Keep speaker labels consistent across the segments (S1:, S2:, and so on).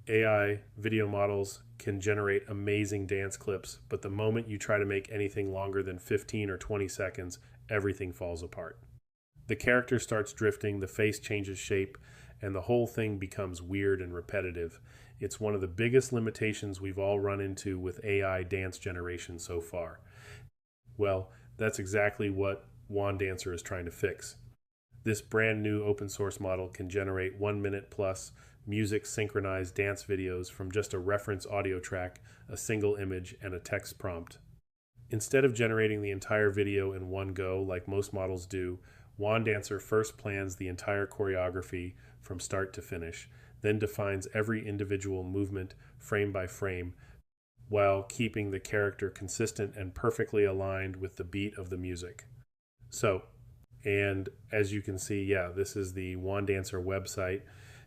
S1: AI video models can generate amazing dance clips, but the moment you try to make anything longer than 15 or 20 seconds, everything falls apart. The character starts drifting, the face changes shape, and the whole thing becomes weird and repetitive. It's one of the biggest limitations we've all run into with AI dance generation so far. Well, that's exactly what WAN-Dancer is trying to fix. This brand new open source model can generate 1 minute plus music synchronized dance videos from just a reference audio track, a single image, and a text prompt. Instead of generating the entire video in one go like most models do, WAN-Dancer first plans the entire choreography from start to finish, then defines every individual movement frame by frame while keeping the character consistent and perfectly aligned with the beat of the music. And as you can see, this is the WAN-Dancer website.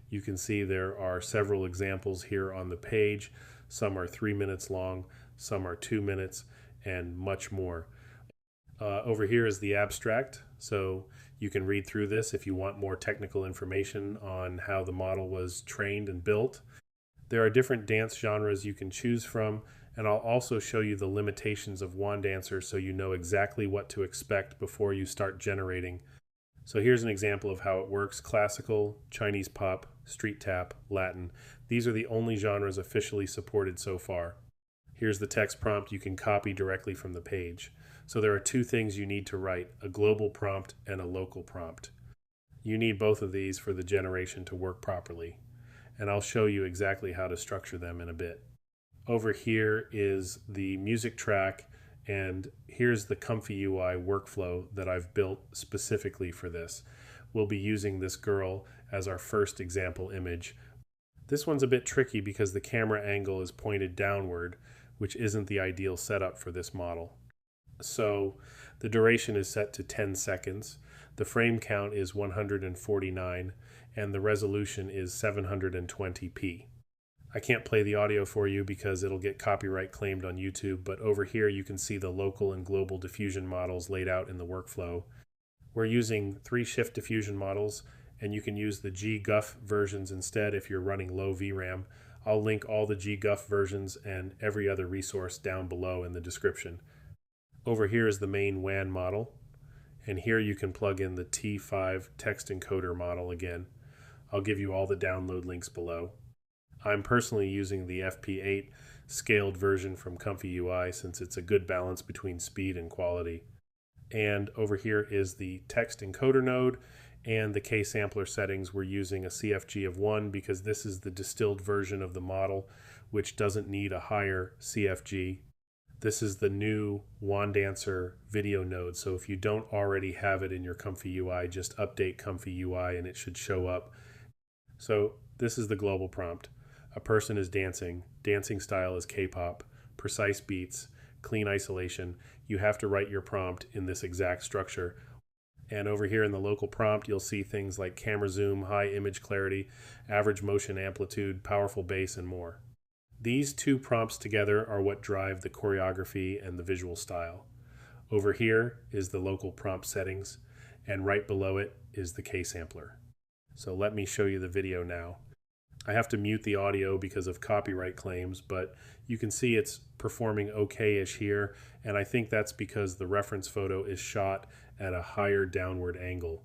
S1: You can see there are several examples here on the page. Some are 3 minutes long, some are 2 minutes, and much more. Over here is the abstract, so you can read through this if you want more technical information on how the model was trained and built. There are different dance genres you can choose from, and I'll also show you the limitations of WAN-Dancer so you know exactly what to expect before you start generating. So here's an example of how it works: classical, Chinese pop, street tap, Latin. These are the only genres officially supported so far. Here's the text prompt you can copy directly from the page. So there are two things you need to write: a global prompt and a local prompt. You need both of these for the generation to work properly, and I'll show you exactly how to structure them in a bit. Over here is the music track, and here's the ComfyUI workflow that I've built specifically for this. We'll be using this girl as our first example image. This one's a bit tricky because the camera angle is pointed downward, which isn't the ideal setup for this model. So the duration is set to 10 seconds, the frame count is 149, and the resolution is 720p. I can't play the audio for you because it'll get copyright claimed on YouTube, but over here you can see the local and global diffusion models laid out in the workflow. We're using 3 shift diffusion models, and you can use the GGUF versions instead if you're running low VRAM. I'll link all the GGUF versions and every other resource down below in the description. Over here is the main WAN model, and here you can plug in the T5 text encoder model again. I'll give you all the download links below. I'm personally using the FP8 scaled version from ComfyUI since it's a good balance between speed and quality. And over here is the text encoder node and the K-sampler settings. We're using a CFG of 1 because this is the distilled version of the model, which doesn't need a higher CFG. This is the new WAN-Dancer video node, so if you don't already have it in your ComfyUI, just update ComfyUI and it should show up. So this is the global prompt. A person is dancing. Dancing style is K-pop. Precise beats. Clean isolation. You have to write your prompt in this exact structure. And over here in the local prompt, you'll see things like camera zoom, high image clarity, average motion amplitude, powerful bass, and more. These two prompts together are what drive the choreography and the visual style. Over here is the local prompt settings, and right below it is the K-sampler. So let me show you the video now. I have to mute the audio because of copyright claims, but you can see it's performing okay-ish here, and I think that's because the reference photo is shot at a higher downward angle.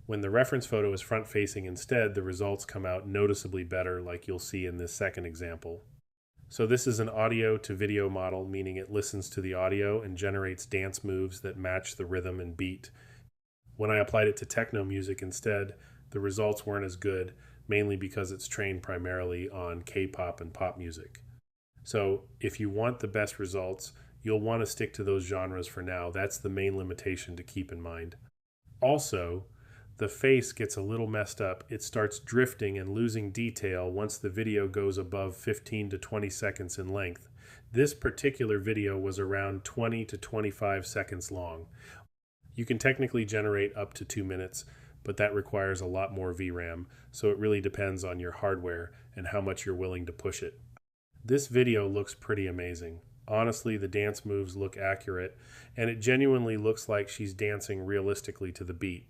S1: When the reference photo is front-facing instead, the results come out noticeably better, like you'll see in this second example. So this is an audio to video model, meaning it listens to the audio and generates dance moves that match the rhythm and beat. When I applied it to techno music instead, the results weren't as good, mainly because it's trained primarily on K-pop and pop music. So if you want the best results, you'll want to stick to those genres for now. That's the main limitation to keep in mind. Also, the face gets a little messed up. It starts drifting and losing detail once the video goes above 15 to 20 seconds in length. This particular video was around 20 to 25 seconds long. You can technically generate up to 2 minutes, but that requires a lot more VRAM, so it really depends on your hardware and how much you're willing to push it. This video looks pretty amazing. Honestly, the dance moves look accurate, and it genuinely looks like she's dancing realistically to the beat.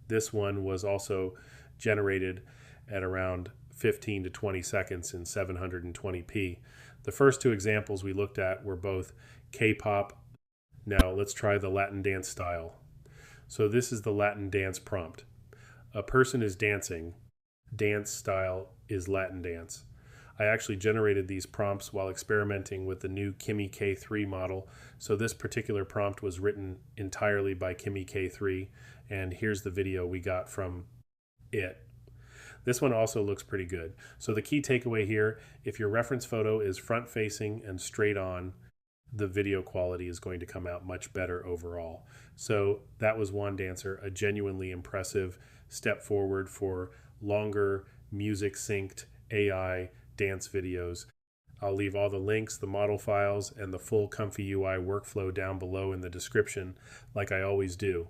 S1: This one was also generated at around 15 to 20 seconds in 720p. The first two examples we looked at were both K-pop. Now let's try the Latin dance style. So this is the Latin dance prompt. A person is dancing. Dance style is Latin dance. I actually generated these prompts while experimenting with the new Kimi K3 model. So this particular prompt was written entirely by Kimi K3, and here's the video we got from it. This one also looks pretty good. So the key takeaway here, if your reference photo is front facing and straight on, the video quality is going to come out much better overall. So that was WAN-Dancer, a genuinely impressive step forward for longer music synced AI dance videos. I'll leave all the links, the model files, and the full ComfyUI workflow down below in the description, like I always do.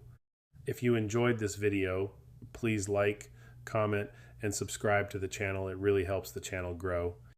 S1: If you enjoyed this video, please like, comment, and subscribe to the channel. It really helps the channel grow.